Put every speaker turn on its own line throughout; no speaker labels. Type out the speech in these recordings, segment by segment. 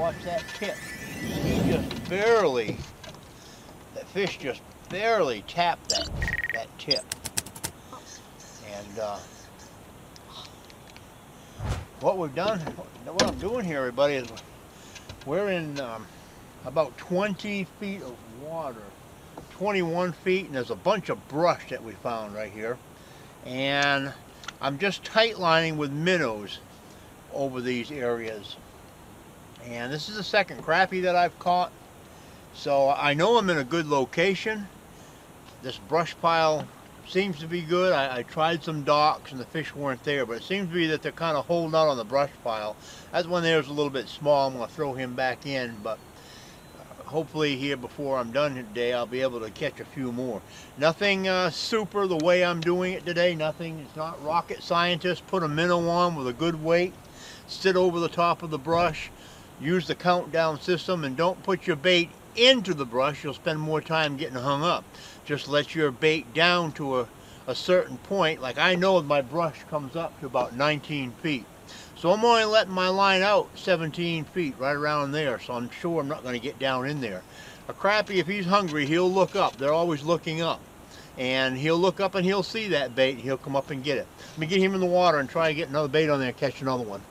watch that tip. He just barely, that fish just barely tapped that tip. And what we've done, what I'm doing here, everybody, is we're in about 20 feet of water, 21 feet, and there's a bunch of brush that we found right here. And I'm just tight lining with minnows over these areas. And this is the second crappie that I've caught. So I know I'm in a good location. This brush pile seems to be good. I tried some docks and the fish weren't there, but it seems to be that they're kind of holding out on the brush pile. That's one there's a little bit small. I'm going to throw him back in, but hopefully here before I'm done today I'll be able to catch a few more. Nothing super the way I'm doing it today. Nothing, it's not rocket scientist. Put a minnow on with a good weight, sit over the top of the brush, use the countdown system, and don't put your bait into the brush. You'll spend more time getting hung up. Just let your bait down to a certain point. Like I know my brush comes up to about 19 feet. So I'm only letting my line out 17 feet, right around there, so I'm sure I'm not going to get down in there. A crappie, if he's hungry, he'll look up. They're always looking up. And he'll look up and he'll see that bait, and he'll come up and get it. Let me get him in the water and try to get another bait on there and catch another one.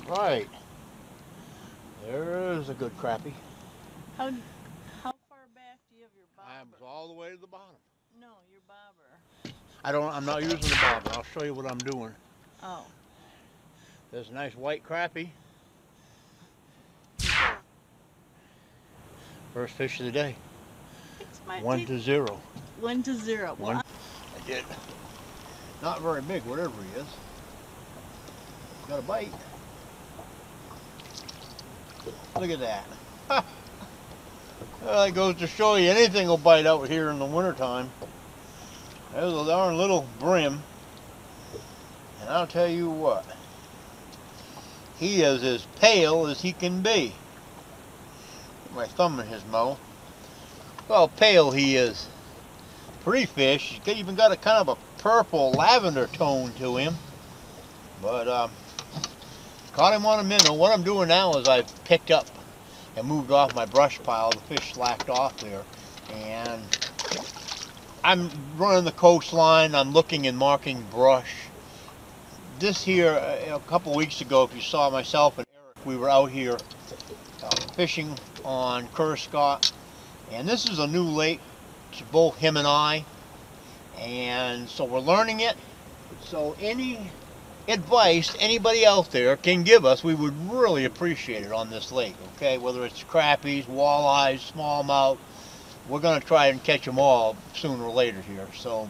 Right, there's a good crappie.
How far back do you have your bobber?
I'm all the way to the bottom.
No, your bobber.
I'm not using the bobber. I'll show you what I'm doing.
Oh.
There's a nice white crappie. First fish of the day. 1-0.
1-0.
One. I did. Not very big, whatever he is. Got a bite. Look at that. Well, that goes to show you anything will bite out here in the wintertime. There's a darn little brim. And I'll tell you what. He is as pale as he can be. Put my thumb in his mouth. Well, pale he is. Pretty fish. He's even got a kind of a purple lavender tone to him. But, caught him on a minnow. What I'm doing now is I've picked up and moved off my brush pile. The fish slacked off there. And I'm running the coastline. I'm looking and marking brush. This here, a couple weeks ago, if you saw myself and Eric, we were out here fishing on Scott. And this is a new lake to both him and I. And so we're learning it. So any advice anybody out there can give us, we would really appreciate it on this lake, okay? Whether it's crappies, walleyes, smallmouth, we're going to try and catch them all sooner or later here. So,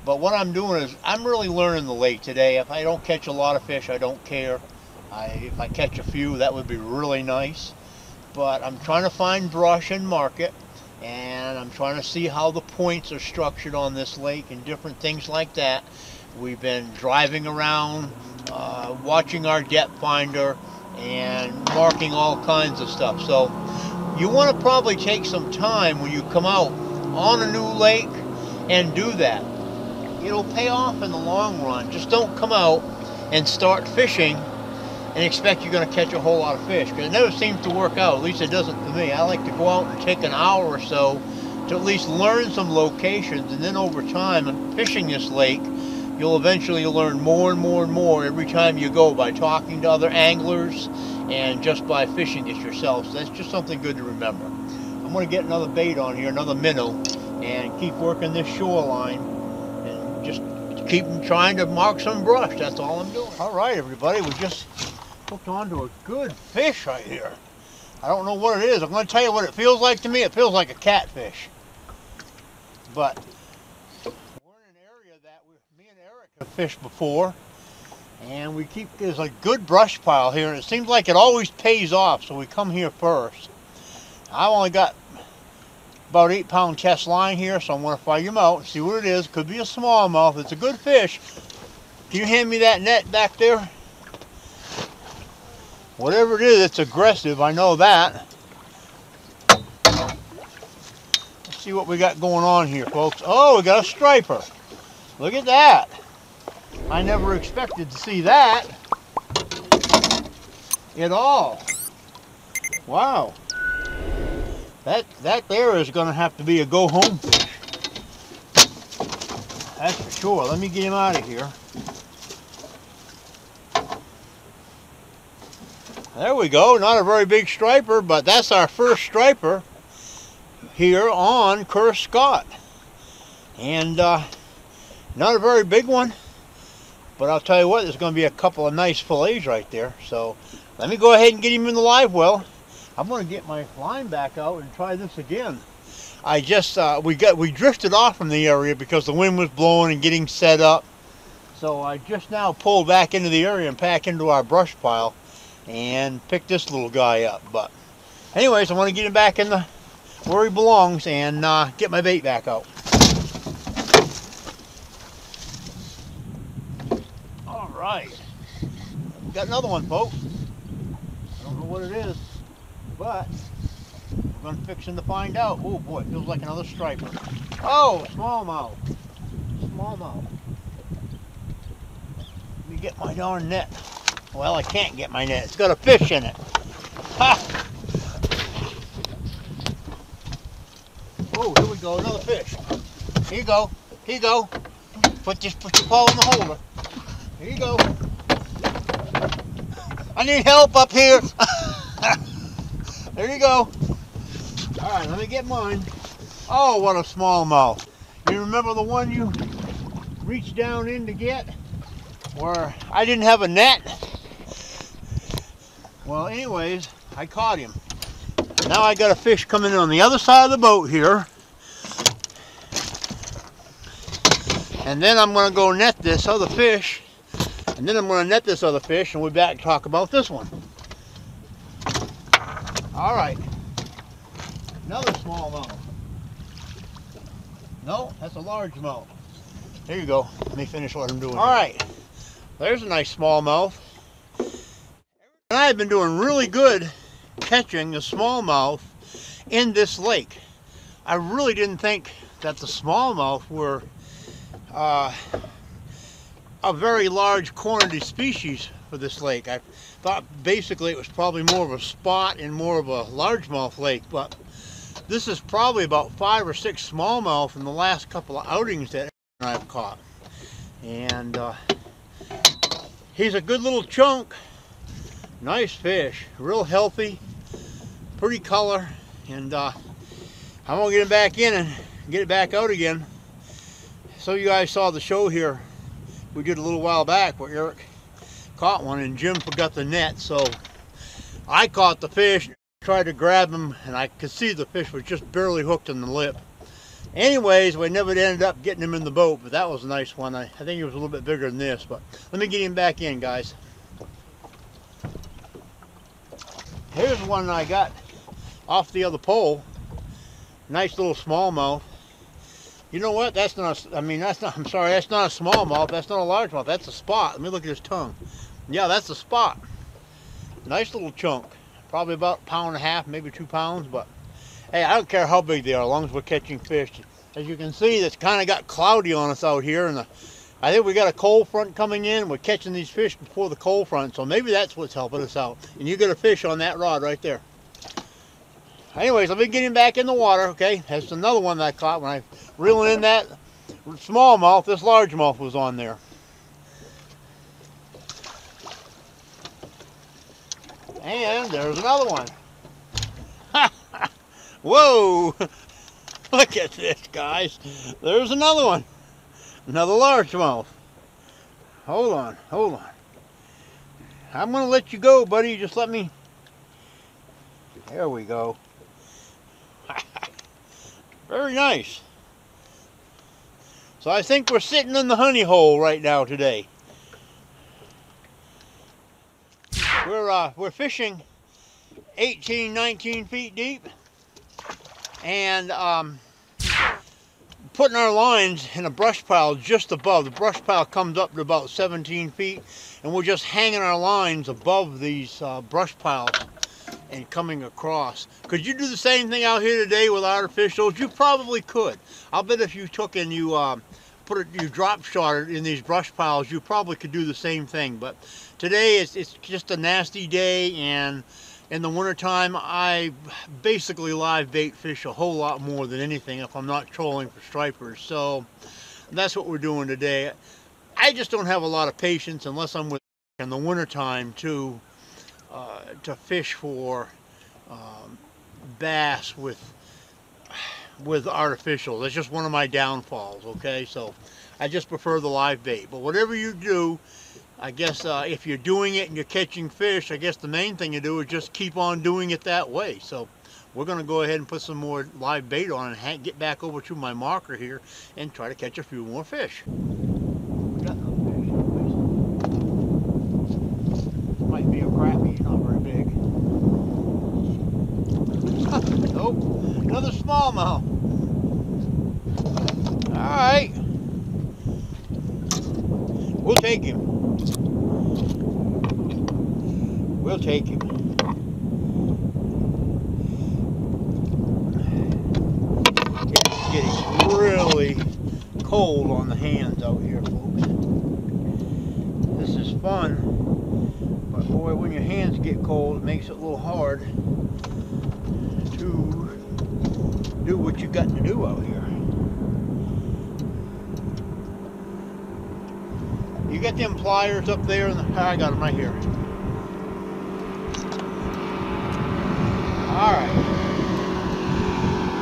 but what I'm doing is I'm really learning the lake today. If I don't catch a lot of fish, I don't care. If I catch a few, that would be really nice. But I'm trying to find brush and mark it, and I'm trying to see how the points are structured on this lake and different things like that. We've been driving around, watching our depth finder, and marking all kinds of stuff. So you want to probably take some time when you come out on a new lake and do that. It'll pay off in the long run. Just don't come out and start fishing and expect you're going to catch a whole lot of fish, because it never seems to work out. At least it doesn't for me. I like to go out and take an hour or so to at least learn some locations, and then over time, fishing this lake, you'll eventually learn more and more and more every time you go by talking to other anglers and just by fishing it yourself. So that's just something good to remember. I'm going to get another bait on here, another minnow, and keep working this shoreline and just keep trying to mark some brush. That's all I'm doing. All right, everybody, we just hooked onto a good fish right here. I don't know what it is. I'm going to tell you what it feels like to me. It feels like a catfish. But we're in an area that me and Eric have fished before, and there's a good brush pile here, and it seems like it always pays off, so we come here first. I've only got about 8-pound test line here, so I'm going to fire him out and see what it is. Could be a smallmouth. It's a good fish. Can you hand me that net back there? Whatever it is, it's aggressive. I know that. Let's see what we got going on here, folks. Oh, we got a striper. Look at that. I never expected to see that at all. Wow. That there is going to have to be a go-home fish. That's for sure. Let me get him out of here. There we go. Not a very big striper, but that's our first striper here on Curse Scott. And not a very big one, but I'll tell you what, there's going to be a couple of nice fillets right there. So let me go ahead and get him in the live well. I'm going to get my line back out and try this again. I just we drifted off from the area because the wind was blowing and getting set up. So I just now pulled back into the area and back into our brush pile and picked this little guy up. But anyways, I want to get him back in where he belongs and get my bait back out. All right, we got another one, folks. I don't know what it is, but we're going to fix him to find out. Oh boy, it feels like another striper. Oh, smallmouth. Smallmouth. Let me get my darn net. Well, I can't get my net. It's got a fish in it. Ha! Oh, here we go, another fish. Here you go. Here you go. Put your paw in the holder. Here you go. I need help up here. There you go. All right, let me get mine. Oh, what a smallmouth. You remember the one you reached down in to get? Where I didn't have a net? Well, anyways, I caught him. Now I got a fish coming in on the other side of the boat here. And then I'm going to go net this other fish. And then I'm going to net this other fish, and we'll be back to talk about this one. All right. Another smallmouth. No, that's a largemouth. There you go. Let me finish what I'm doing. All right. There's a nice smallmouth. And I have been doing really good catching the smallmouth in this lake. I really didn't think that the smallmouth were a very large quantity species for this lake. I thought basically it was probably more of a spot and more of a largemouth lake, but this is probably about 5 or 6 smallmouth in the last couple of outings that I've caught. And he's a good little chunk. Nice fish, real healthy, pretty color, and I'm gonna get him back in and get it back out again. So you guys saw the show here we did a little while back where Eric caught one and Jim forgot the net, so I caught the fish, tried to grab him, and I could see the fish was just barely hooked in the lip. Anyways, we never ended up getting him in the boat, but that was a nice one. I think he was a little bit bigger than this, but let me get him back in, guys. Here's one I got off the other pole. Nice little smallmouth. You know what? That's not a, I'm sorry, that's not a smallmouth. That's not a largemouth. That's a spot. Let me look at his tongue. Yeah, that's a spot. Nice little chunk. Probably about 1.5 pounds, maybe 2 pounds, but hey, I don't care how big they are, as long as we're catching fish. As you can see, it's kind of got cloudy on us out here, and I think we got a cold front coming in. We're catching these fish before the cold front, so maybe that's what's helping us out. And you got a fish on that rod right there. Anyways, let me get him back in the water, okay? That's another one that I caught when I reeling in that smallmouth. This largemouth was on there. And there's another one. Whoa! Look at this. guys. There's another one. Another largemouth. Hold on, hold on. I'm going to let you go, buddy. Just let me... There we go. Very nice. So I think we're sitting in the honey hole right now today. We're fishing 18, 19 feet deep, and putting our lines in a brush pile just above. The brush pile comes up to about 17 feet, and we're just hanging our lines above these brush piles and coming across. Could you do the same thing out here today with artificials? You probably could. I'll bet if you took and you you drop shot it in these brush piles, you probably could do the same thing. But today it's just a nasty day, and in the wintertime I basically live bait fish a whole lot more than anything if I'm not trolling for stripers. So that's what we're doing today. I just don't have a lot of patience unless I'm with in the wintertime to fish for bass with artificial. That's just one of my downfalls, okay? So I just prefer the live bait. But whatever you do, I guess if you're doing it and you're catching fish, I guess the main thing you do is just keep on doing it that way. So we're going to go ahead and put some more live bait on and get back over to my marker here and try to catch a few more fish. We got no fish. Might be a crappie, not very big. Nope, another smallmouth. Alright. We'll take him. We'll take him. It's getting really cold on the hands out here, folks. This is fun, but boy, when your hands get cold, it makes it a little hard to do what you got to do out here. You got them pliers up there? I got them right here. Alright.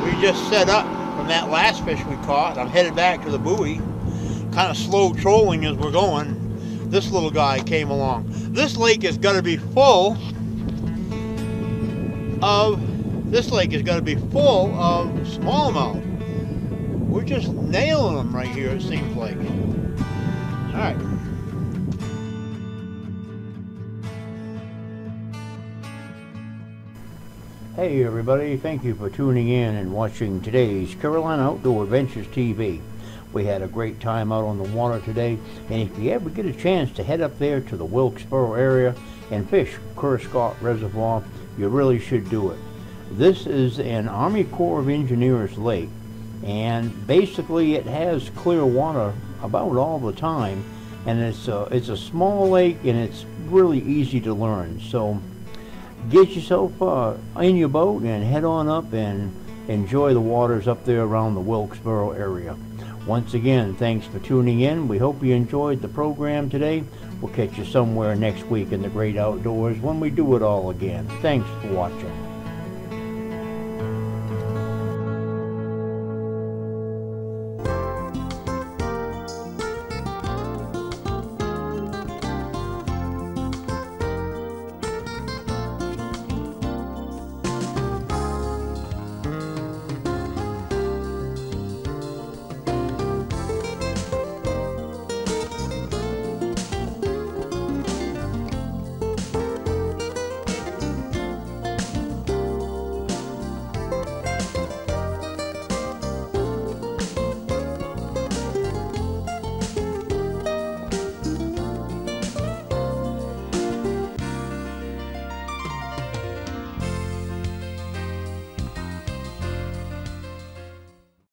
We just set up from that last fish we caught. I'm headed back to the buoy. Kind of slow trolling as we're going. This little guy came along. This lake is going to be full of smallmouth. We're just nailing them right here, it seems like. Alright. Hey everybody, thank you for tuning in and watching today's Carolina Outdoor Adventures TV. We had a great time out on the water today, and if you ever get a chance to head up there to the Wilkesboro area and fish Currascott Reservoir, you really should do it. This is an Army Corps of Engineers lake, and basically it has clear water about all the time, and it's a small lake and it's really easy to learn. So get yourself in your boat and head on up and enjoy the waters up there around the Wilkesboro area. Once again, thanks for tuning in. We hope you enjoyed the program today. We'll catch you somewhere next week in the great outdoors when we do it all again. Thanks for watching.